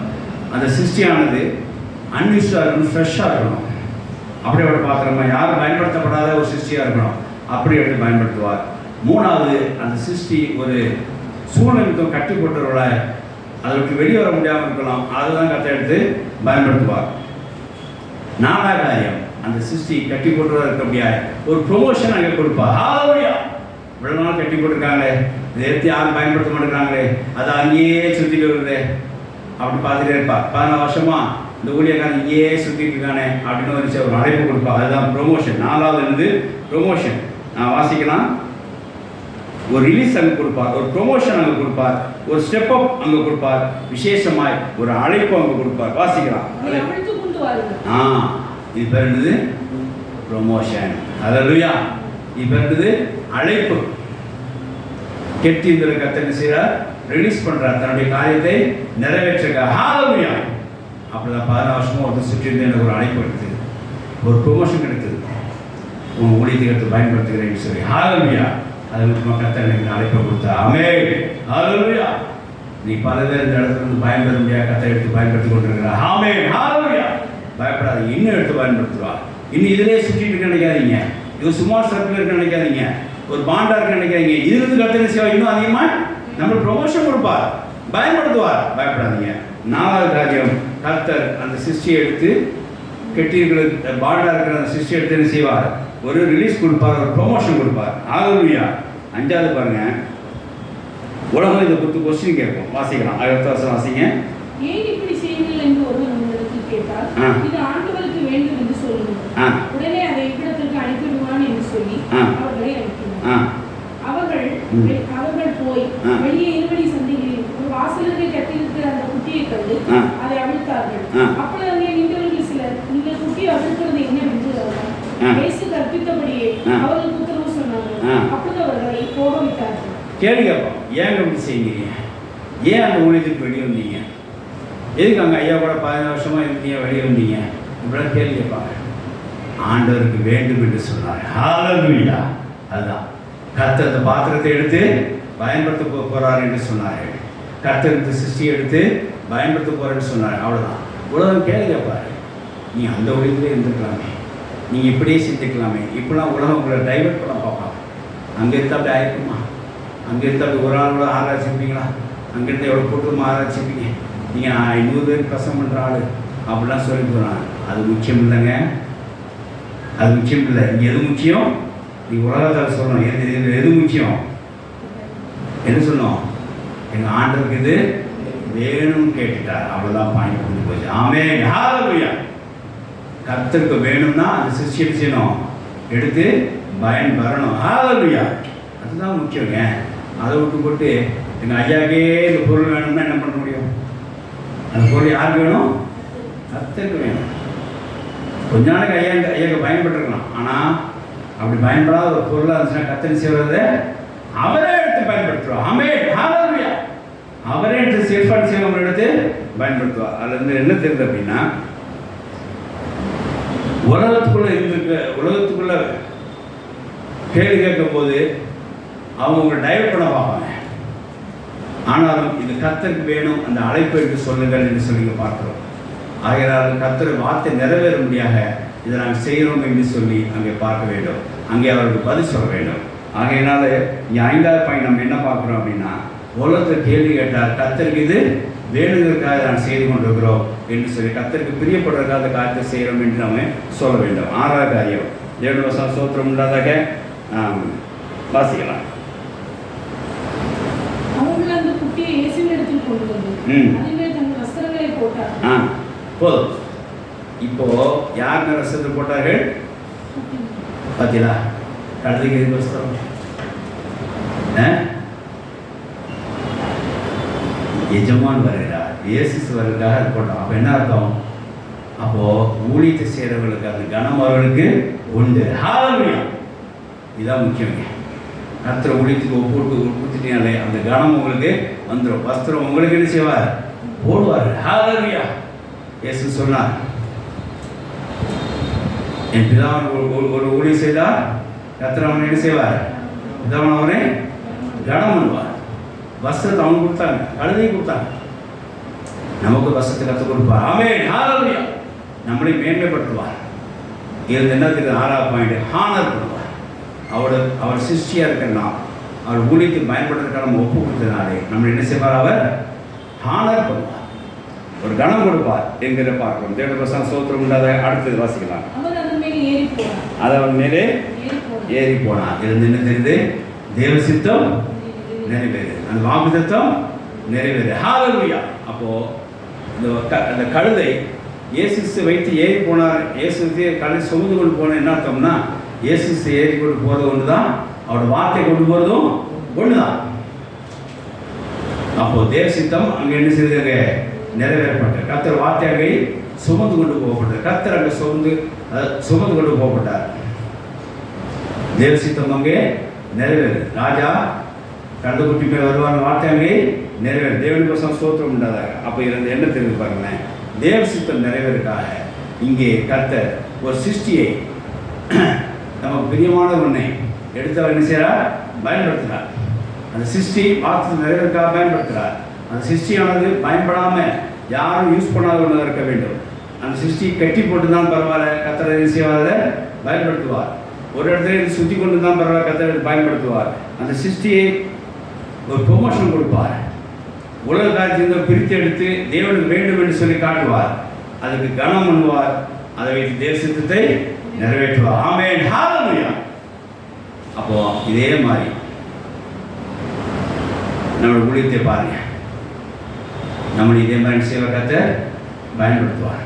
அந்த சிருஷ்டியானது அன்யூஸ்டாக இருக்கணும், ஃப்ரெஷ்ஷாக இருக்கணும். அப்படியோட பாத்திரமா யாரும் பயன்படுத்தப்படாத ஒரு சிருஷ்டியாக இருக்கணும், அப்படி எடுத்து பயன்படுத்துவார். மூணாவது, அந்த சிருஷ்டி ஒரு சூழ்நிலைக்கும் கட்டி போட்டவர்கள அதற்கு வெளியே வர முடியாமல் இருக்கலாம், அதுதான் கத்தை எடுத்து பயன்படுத்துவார். நாலாவது காரியம், அந்த சிருஷ்டி கட்டி போட்டுறதா இருக்க முடியாது ஒரு ப்ரொமோஷன் அங்கே கொடுப்பார். ஹல்லேலூயா. இவ்வளோ நாள் கட்டி போட்டிருக்காங்களே, இதை எடுத்து யாரும் பயன்படுத்த மாட்டேங்கிறாங்களே, அதை அங்கேயே சுற்றிட்டு வருது அப்படி பார்த்துட்டே இருப்பா. 14 வருஷமா இந்த ஊழியக்காரன் இங்கேயே சுற்றிட்டு இருக்கானே அப்படின்னு ஒரு அழைப்பு கொடுப்பா. அதுதான் ப்ரொமோஷன். நாலாவது இருந்து ப்ரொமோஷன். நான் வாசிக்கலாம். ஒரு ரிலீஸ் அங்கே கொடுப்பார், ஒரு ப்ரொமோஷன் அங்கே கொடுப்பார், ஒரு ஸ்டெப் அப் அங்கே கொடுப்பார், விசேஷமாய் ஒரு அழைப்பு அங்கே கொடுப்பார். வாசிக்கலாம். இது பேர் என்னது, ப்ரொமோஷன். ஹல்லேலூயா. இது பேர் என்னது, அழைப்பு. கெட்டி இந்த கத்தனை செய்கிறார், ரிலீஸ் பண்ணுறார், தன்னுடைய காரியத்தை நிறைவேற்றுக்க. ஹல்லேலூயா. அப்படிதான் 14 வருஷமும் ஒருத்தர் சுற்றி இருந்து எனக்கு ஒரு அழைப்பு எடுத்தது, ஒரு ப்ரொமோஷன் கிடைத்தது, உன் ஊழியத்தை எடுத்து பயன்படுத்துகிறேன்னு சொல்லி. ஹல்லேலூயா. அது விதமாக கத்தர் எனக்கு அழைப்பை கொடுத்தா. ஆமென். ஹல்லேலூயா. நீ பல பேர் இந்த இடத்துல இருந்து பயன்பெற முடியாது, கத்தரை எடுத்து பயன்படுத்தி கொண்டிருக்கிறா. ஆமென். ஹல்லேலூயா. பயப்படாது, இன்னும் எடுத்து பயன்படுத்துவா. இன்னும் இதிலே சுற்றிட்டு இருக்க நினைக்காதீங்க, இது சும்மா சர்க்கிள் இருக்க நினைக்காதீங்க, ஒரு பாண்டா இருக்க நினைக்காதீங்க. இதிலிருந்து கத்தனை செய்வா இன்னும் அதிகமாக நம்மளுக்கு ப்ரொமோஷன் கொடுப்பார், பயன்படுத்துவார். பயப்படாதீங்க. நாலாவது காரியம், கர்த்தர் அந்த சிருஷ்டியை எடுத்து கெட்டியிருக்கிற பாண்டா இருக்கிற அந்த சிருஷ்டியை எடுத்து என்ன செய்வார், ஒரு ரிலீஸ் கொடுப்பார், ஒரு ப்ரொமோஷன் கொடுப்பார். ஹல்லேலூயா. அஞ்சாவது பாருங்க, உலகம் இதை குறித்து கொஸ்டின் கேட்கும். வாசிக்கலாம். 10 வாசிங்க. ஏன் இப்படி செய்வீர்கள் என்று ஒருவன் உங்களிடத்தில் கேட்டால், இது ஆண்டவருக்கு வேண்டும் என்று சொல்லுங்கள், உடனே அதை இவ்விடத்திற்கு அனுப்பிடுவான் என்று சொல்லி அவர்களை அனுப்பினார். அவர்கள் போய் வெளியே இருவழி சந்திகளில் ஒரு வாசலுக்கு கட்டியிருக்கிற அந்த குட்டியை கண்டு அதை அவிழ்த்தார்கள். அப்பொழுது அங்கே நின்றவர்கள் சிலர், நீங்கள் குட்டியை அவிழ்க்கிறது என்னவென்று இயேசு கற்பித்தபடியே அவர்களுக்கு உத்தரவு சொன்னார்கள். அப்பொழுது அவர்களை போக விட்டார்கள். கேளுங்க, ஏன் அப்படி செய்கிறீங்க? ஏன் அந்த ஊழியத்துக்கு வெளியே வந்தீங்க? எதுக்கு அங்கே ஐயா கூட 15 வருஷமாக இருந்தீங்க, வெளியே வந்தீங்க? இப்படிலாம் கேள்வி கேட்பாங்க. ஆண்டவருக்கு வேண்டும் என்று சொன்னார். ஹல்லேலூயா. அதுதான் கர்த்தர் அந்த பாத்திரத்தை எடுத்து பயன்படுத்த போகிறார் என்று சொன்னார்கள். கர்த்தர் இந்த சிருஷ்டியை எடுத்து பயன்படுத்த போகிறேன்னு சொன்னார். அவ்வளோதான். உலகம் கேள்வி கேட்பாரு, நீ அந்த ஊழியத்திலே இருந்துக்கலாமே, நீங்கள் இப்படியே சிந்திக்கலாமே. இப்படிலாம் உலகம் உங்களை டைவர்ட் பண்ண பார்ப்பாங்க. அங்கே இருந்தால் அப்படி ஆயிருக்குமா? அங்கே இருந்தால் அப்படி ஒரு ஆள் கூட ஆராய்ச்சிப்பீங்களா? அங்கேருந்து எவ்வளோ கூட்டமாக ஆராய்ச்சிப்பீங்க? நீங்கள் 500 பேர் பிரசவம் பண்ணுற ஆள் அப்படிலாம் சொல்லிட்டு போகிறாங்க. அது முக்கியம் இல்லைங்க, அது முக்கியம் இல்லை. இங்கே எது முக்கியம்? நீ உலகத்தில் சொல்லணும். எது முக்கியம்? என்ன சொல்லணும்? எங்கள் ஆண்டவருக்கு இது வேணும்னு கேட்டுட்டார். அவ்வளோதான், பாயிண்ட் கொண்டு போச்சு. ஆமென். ஹல்லேலூயா. கர்த்தருக்கு வேணும்னா அந்த சிருஷ்டியை செய்யணும், எடுத்து பயன் வரணும். ஹல்லேலூயா. அதுதான் முக்கியங்க. அதை விட்டு போட்டு எங்கள் ஐயாக்கே இந்த பொருள் வேணும்னா என்ன பண்ண முடியும்? அந்த பொருள் யாருக்கு வேணும்? கர்த்தருக்கு வேணும். கொஞ்ச நாளைக்கு ஐயாவுக்கு பயன்பட்டுருக்கலாம். ஆனால் அப்படி பயன்படாத ஒரு பொருளாக இருந்துச்சுன்னா கர்த்தர் செய்வதை அவரே எடுத்து பயன்படுத்துவார். ஆமென். ஹல்லேலூயா. அவரே எடுத்து செல்ஃபான் சேவம் எடுத்து பயன்படுத்துவார். அதுலேருந்து என்ன தெரியுது அப்படின்னா, உலகத்துக்குள்ள கேள்வி கேட்கும் போது அவங்க உங்களை டைவர்ட் பண்ண பார்ப்பாங்க. ஆனாலும் இது கர்த்தருக்கு வேணும், அந்த அழைப்பு என்று சொல்லுங்கள் என்று சொல்லி பார்க்கிறோம். ஆகையால் கர்த்தர் வார்த்தை நிறைவேறும்படியாக இதை நாங்கள் செய்கிறோம் என்று சொல்லி அங்கே பார்க்க வேண்டும். அங்கே அவருக்கு பதில் சொல்ல வேண்டும். ஆகையினால இங்கே 5வது பாயிண்ட் நம்ம என்ன பார்க்குறோம் அப்படின்னா, உலகத்தில் கேள்வி கேட்டால் கர்த்தருக்கு இது வேணுங்கிறதுக்காக நான் செய்து கொண்டிருக்கிறோம் என்று சொல்லி கர்த்தருக்கு பிரியப்படுறதுக்காக அந்த காரியத்தை செய்கிறோம் என்று நம்ம சொல்ல வேண்டும். 6வது காரியம், தேவனுடைய வசனம் ஸ்தோத்திரம் உண்டாதாக வாசிக்கலாம். அவர்கள் அந்த குட்டியை இயேசுவின் இடத்தில் கொண்டு வந்து அதின்மேல் தங்கள் வஸ்திரங்களை போட்டார். போதும். இப்போ யார் மேல் வஸ்திரத்தை போட்டார்கள்? பார்த்தீங்களா? கழுதைக்கு எதுக்கு வஸ்திரம்? எஜமான் வருகிறார், இயேசு வருகிறார், அது போட்டோம். அப்போ என்ன அர்த்தம்? அப்போ ஊழியத்தை செய்கிறவர்களுக்கு அந்த கனம் அவர்களுக்கு உண்டு. ஹல்லேலூயா! இதுதான் முக்கியங்க. கர்த்தர் ஊழியத்துக்கு ஒப்புட்டு கொடுத்துட்டீங்களே அந்த கனம் உங்களுக்கு வந்துடும். வஸ்திரம் உங்களுக்கு என்ன செய்வார்? போடுவார். ஹல்லேலூயா! இயேசு சொன்னார், என் பிதாவன் ஒரு ஊழியம் செய்தார், கர்த்தர் அவனை என்ன செய்வார்? பிதாவன் அவனை கனம் பண்ணுவார். வஸ்திரத்தை அவங்க கொடுத்தாங்க, கழுதையும் கொடுத்தாங்க. நமக்கு வஸ்திரத்தை கற்றுக் கொடுப்பார். ஆமென். ஹல்லேலூயா! நம்மளை மேன்மைப்படுத்துவார். இது என்ன தெரியுது? 6வது பாயிண்ட், ஹானர் பண்ணுவார். அவர் சிருஷ்டியாக இருக்கிறனா அவர் ஊழியத்துக்கு பயன்படுறதுக்காக நம்ம ஒப்பு கொடுத்ததுனாலே நம்ம என்ன செய்வார்? அவர் ஹானர் பண்ணுவார், ஒரு கனம் கொடுப்பார் என்கிற பார்க்கிறோம். தேவனுடைய வசனம் ஸ்தோத்திரம் உண்டாத. அடுத்தது வாசிக்கலாம். அது அவன் மேலே ஏறி போனார். இருந்து என்ன தெரியுது? தேவ சித்தம் நிறைவேறு, அந்த வாக்குத்தத்தம் நிறைவேறு. ஹல்லேலூயா! அப்போ அந்த கழுதை இயேசு வைத்து ஏறி போனார். இயேசுக்கு கழுதை சுமந்து கொண்டு போன என்ன அர்த்தம்னா, இயேசு ஏறி கொண்டு போகிறது ஒன்று தான், அவரோட வார்த்தை கொண்டு போகிறதும் ஒன்று தான். அப்போ தேவ சித்தம் அங்கே என்ன செய்தாங்க? நிறைவேறப்பட்டார். கர்த்தர் வார்த்தை அங்கே சுமந்து கொண்டு போகப்பட்டார். கர்த்தர் அங்கே சுமந்து கொண்டு போகப்பட்டார். தேவ சித்தம் அங்கே நிறைவேறு. ராஜா கண்டுகுட்டி மேல் வருவாங்க, வார்த்தை அங்கே நிறைவேறு. தேவனுடைய வசனம் ஸ்தோத்திரம் உண்டாதாக. அப்போ இருந்து என்ன தெரிஞ்சு பாருங்களேன், தேவ சித்தம் நிறைவேறுக்காக இங்கே கர்த்தர் ஒரு சிருஷ்டியை நமக்கு பிரியமான ஒன்றை எடுத்தவர் என்ன செய்கிறார்? பயன்படுத்துகிறார். அந்த சிருஷ்டி வார்த்தை நிறைவேறுக்காக பயன்படுத்துகிறார். அந்த சிருஷ்டியானது பயன்படாமல் யாரும் யூஸ் பண்ணாத ஒன்றாக இருக்க வேண்டும். அந்த சிருஷ்டி கட்டி போட்டு தான் பரவாயில்ல, கர்த்தர் என்ன செய்வார்? பயன்படுத்துவார். ஒரு இடத்துல சுற்றி கொண்டு தான் பரவாயில்ல, கர்த்தர் பயன்படுத்துவார். அந்த சிருஷ்டியை ஒரு ப்ரொமோஷன் கொடுப்பார். உலக காரியத்தை பிரித்து எடுத்து தேவனுக்கு வேண்டும் என்று சொல்லி காட்டுவார். அதுக்கு கனம் பண்ணுவார். அதை வைத்து தேவ சித்தத்தை நிறைவேற்றுவார். ஆமென். ஹல்லேலூயா! அப்போ இதே மாதிரி நம்மளோட ஊழியத்தை பாருங்க. நம்மளை இதே மாதிரி சேவை கர்த்தர் பயன்படுத்துவார்.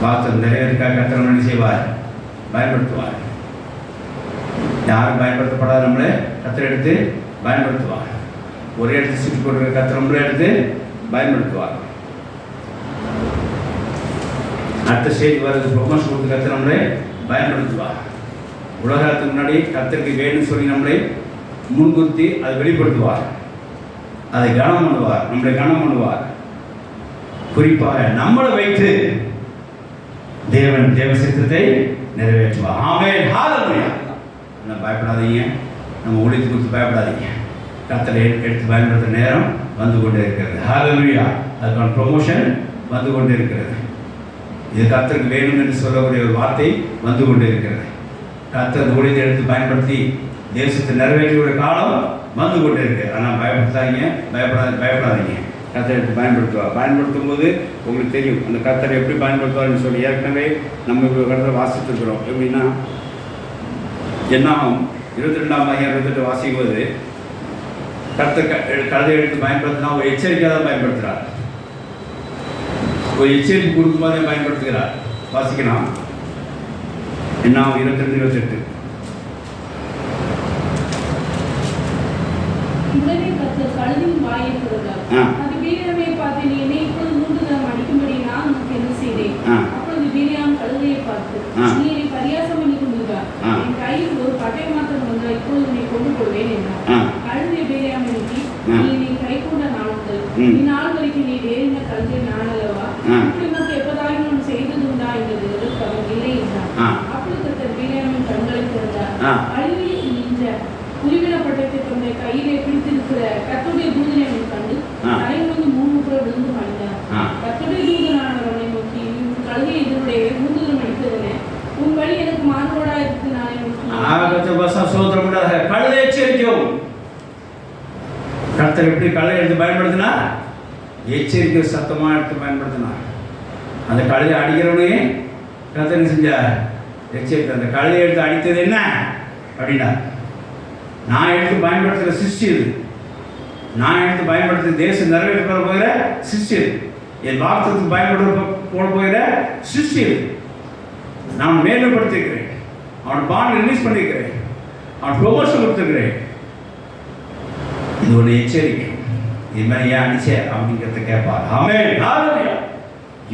வார்த்தை நிறைவேற்காக கர்த்தர் என்ன செய்வார்? பயன்படுத்துவார். யாரும் பயன்படுத்தப்படாத நம்மளை கர்த்தர் எடுத்து பயன்படுத்துவார். ஒரே இடத்துல சுற்றி கொடுக்குற கர்த்தர் நம்மளை எடுத்து பயன்படுத்துவார். அடுத்த ஸ்டேஜ் வர்றது ப்ரொமோஷன் கொடுத்து கர்த்தர் நம்மளை பயன்படுத்துவார். உலகத்துக்கு முன்னாடி கர்த்தருக்கு வேணும்னு சொல்லி நம்மளை முன்குறுத்தி அதை வெளிப்படுத்துவார். அதை கனம் பண்ணுவார், நம்மளை கனம் பண்ணுவார். குறிப்பாக நம்மளை வைத்து தேவன் தேவ சித்தத்தை நிறைவேற்றுவார். ஆமென். ஹல்லேலூயா! நம்ம பயப்படாதீங்க, நம்ம ஊழியத்தை குறித்து பயப்படாதீங்க. கர்த்தரை எடுத்து பயன்படுத்துகிற நேரம் வந்து கொண்டே இருக்கிறது. ஹல்லேலூயா! அதுக்கான ப்ரொமோஷன் வந்து கொண்டே இருக்கிறது. இது கர்த்தருக்கு வேணும் என்று சொல்லக்கூடிய ஒரு வார்த்தை வந்து கொண்டே இருக்கிறது. கர்த்தர் ஊழியத்தை எடுத்து பயன்படுத்தி தேசத்தை நிறைவேற்றிய காலம் வந்து கொண்டே இருக்கு. ஆனால் பயப்படாதீங்க. கர்த்தரை எடுத்து பயன்படுத்துவார். பயன்படுத்தும் போது உங்களுக்கு தெரியும் அந்த கர்த்தரை எப்படி பயன்படுத்துவார்னு சொல்லி ஏற்கனவே நம்ம இப்போ கடத்தில் வாசித்துருக்கிறோம். எப்படின்னா என்னாகும் 22 வாசிக்கும் போது கர்த்தர் கழுதை எடுத்து பயன்படுத்தினா ஒரு எச்சரிக்கையாக தான் பயன்படுத்துகிறார். ஒரு எச்சரிக்கை கொடுக்கும் போதே பயன்படுத்துகிறார். வாசிக்கலாம். என்ன 22-28. உடனே கர்த்தர் கழுதையின் வாயை திறந்தார். அது பிலேயாமை பார்த்து, நீ என்னை இப்பொழுது 3 தரம் அடிக்கும்படி நான் உனக்கு என்ன செய்தேன்? அப்பொழுது பிலேயாம் கழுதையை பார்த்து, நீ என்னை பரியாசம் பண்ணி கொண்டிருக்கிறார். என் கையில் ஒரு பட்டை மாத்திரம் வந்தால் இப்பொழுது உன்னை கொண்டு கொள்வேன் என்றார். கழுதை பிலேயாமை நோக்கி, நீ என்னை கை கொண்ட நாள் முதல் இந்நாள் வரைக்கும் நீ வேறின கழுதை நான் அல்லவா? இப்படி உனக்கு எப்போதாயும் நான் செய்தது உண்டா என்றது அவர் இல்லை என்றார். அப்பொழுது கர்த்தர் பிலேயாமின் கண்களை திறந்தார். அழிவில் நின்ற உருவினப்பட்டத்தை கொண்ட கையிலே பிடித்திருக்கிற கர்த்தருடைய தூதனை அவன் கண்டு தலைமுறைந்து 3 முறை விழுந்து மடிந்தார். கர்த்தருடைய தூதனானவர் அவனை நோக்கி, கழுதை இதனுடைய மூன்றுதலும் அடித்ததென உன் வழி எனக்கு மாறுபாடா இருக்கு. நான் கர்த்தர் எப்படி கழுதை எடுத்து பயன்படுத்தினார்? எச்சரிக்கை சத்தமாக எடுத்து பயன்படுத்தினார். அந்த கழுதை அடிக்கிறவனே கர்த்தர் என்ன செஞ்சார்? எச்சரிக்கை. அந்த கழுதை எடுத்து அடித்தது என்ன அப்படின்னா, நான் எடுத்து பயன்படுத்துகிற சிருஷ்டி இது, நான் எடுத்து பயன்படுத்தி தேசம் நிறைவேற்ற போகிற சிருஷ்டி இது, என் வார்த்தைக்கு பயன்படுத்த போட போகிற சிருஷ்டி இது. நான் மேன்மைப்படுத்திருக்கிறேன், அவன் பாண்ட் ரிலீஸ் பண்ணியிருக்கிறேன், அவன் ப்ரொமோஷன் கொடுத்துருக்கிறேன். இது ஒரு எச்சரிக்கை. இது மாதிரி ஏன் அடிச்ச அப்படிங்கிறத கேட்பார். ஆமென். ஹல்லேலூயா.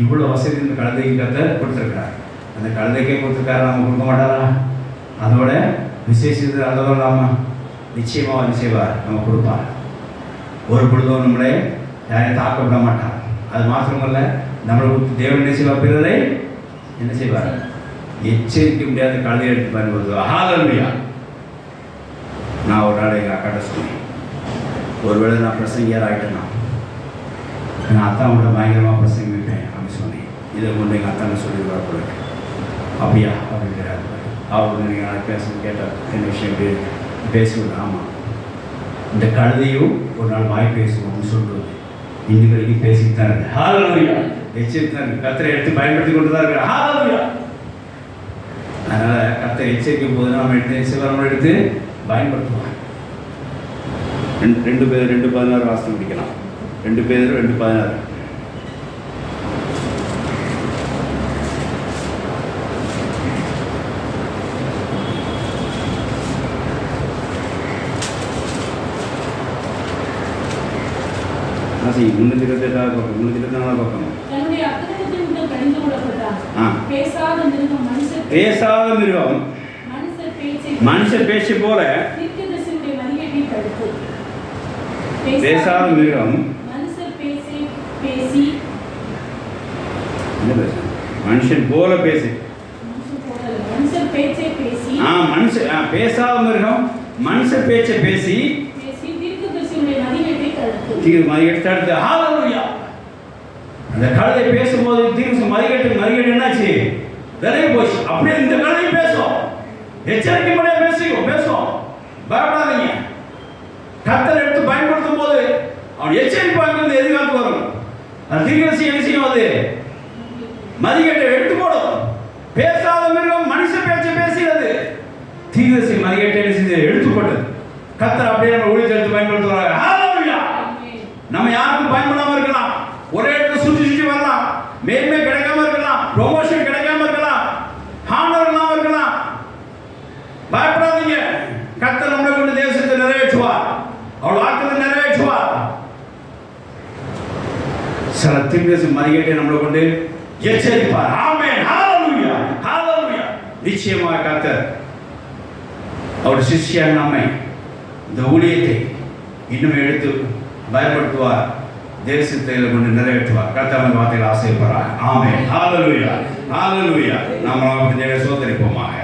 இவ்வளோ வசதி இந்த கழுதைக்கு கர்த்தர் கொடுத்துருக்கிறார். அந்த கழுதைக்கே கொடுத்துருக்காரு, நம்ம கொடுக்க மாட்டாரா? அதோட விசேஷத்தை அதோட இல்லாமல் நிச்சயமாக என்ன செய்வார்? நம்ம கொடுப்பார். ஒரு பொழுதும் நம்மளை யாரையும் தாக்க விட மாட்டார். அது மாத்திரமல்ல, நம்மளுக்கு தேவன் என்ன செய்வார்? பிறரை என்ன செய்வார்? எச்சரிக்க முடியாத கழுதை எடுத்து பயன்படுத்துவார். ஹல்லேலூயா. நான் ஒரு நாள் எங்கள் அக்காட்ட சொன்னேன், ஒருவேளை நான் பிரசங்கியார் ஆகிட்டேன்னா நான் அத்தாவோட பயங்கரமாக பிரசங்கிப்பேன் அப்படின்னு சொன்னேன். இதை கொண்டு எங்கள் அத்தானை சொல்லி வரக்கூட அப்படியா அப்படின்றாரு. அவர் நீங்கள் நாளைக்கு பேசணும் கேட்டார், என்ன விஷயம் இப்படி பேசுவது. ஆமாம், இந்த கழுதையும் ஒரு நாள் வாய் பேசுவோம் அப்படின்னு சொல்லுவது இன்னைக்கு வரைக்கும் பேசிட்டு தான் இருக்கு. ஹல்லேலூயா. எச்சரித்து தான் இருக்கு. கர்த்தரை எடுத்து பயன்படுத்தி கொண்டு தான் இருக்கிறார். ஹல்லேலூயா. அதனால் கர்த்தரை எச்சரிக்கும் போது நம்ம எடுத்து சிவரம் எடுத்து பயன்படுத்துவாங்க. 2 பேர் 2:16 வாசம் முடிக்கலாம். 2 பேர் 2:16. ஆசி 328 பக்கம் 324 பக்கம். தன்னுடைய அக்கிரமத்திற்கு கடிந்து கொள்ளப்பட்டார். பேசாத மிருகம் மனுஷர் பேச்சு போல தீர்க்கதரிசியுடைய மதிகேட்டை தடுத்து. பேசாத மிருகம் மனுஷர் பேசி மனுஷன் போல பேசி மனுஷர் பேச்சை பேசி பேசாத மிருகம் மனுஷர் பேச்சை பேசி தீர்க்கதரிசியுடைய மதிகேட்டை தடுத்து. ஹல்லேலூயா. அந்த கழுதை பேசும்போது தீர்க்க மதிகேட்டு என்னாச்சு? விலகி போச்சு. அப்படியே இந்த கழுதை பேசும், எச்சரிக்கை முறையாக பேசும். பயப்படாதீங்க. கர்த்தர் எடுத்து பயன்படுத்தும் போது அவன் எச்சரிப்பாங்கிறது எதிர்காலத்து வரும். அது தீர்க்கதரிசி என்ன செய்யும்? அது மதிகேட்டை எடுத்து போடும். பேசாத மிருகம் மனுஷ பேச்சை பேசுகிறது. தீர்க்கதரிசி மதிகேட்டை என்ன செய்து எடுத்து போட்டது. கர்த்தர் அப்படியே நம்ம ஊழியத்தை எடுத்து பயன்படுத்துவாங்க. ஹல்லேலூயா. நம்ம யாருக்கும் பயன்படாம இருக்கலாம், ஒரே இடத்துல சுற்றி வரலாம், மேன்மை கிடைக்காம இருக்கலாம், ப்ரொமோஷன் கிடைக்காம இருக்கலாம், ஹானர் இல்லாம இருக்கலாம். பயப்படாதீங்க. கர்த்தர் நம்மளை கொண்டு தேசத்தை நிறைவேற்றுவார், அவள் வாக்குகளை நிறைவேற்றுவார். சில தீர்க்கதரிசி மதிகேட்டை நம்மளை கொண்டு எச்சரிப்பார். ஆமென். ஹல்லேலூயா. ஹல்லேலூயா. நிச்சயமாக கர்த்தர் அவர் சிஷ்யன் நம்மை இந்த ஊழியத்தை இன்னும் எடுத்து பயன்படுத்துவார், தேசத்தை கொண்டு நிறைவேற்றுவார். கர்த்தர் வார்த்தைகள் ஆசைப்படுறார். ஆமென். ஹல்லேலூயா. ஹல்லேலூயா. நாம் சோதரிப்போமாக.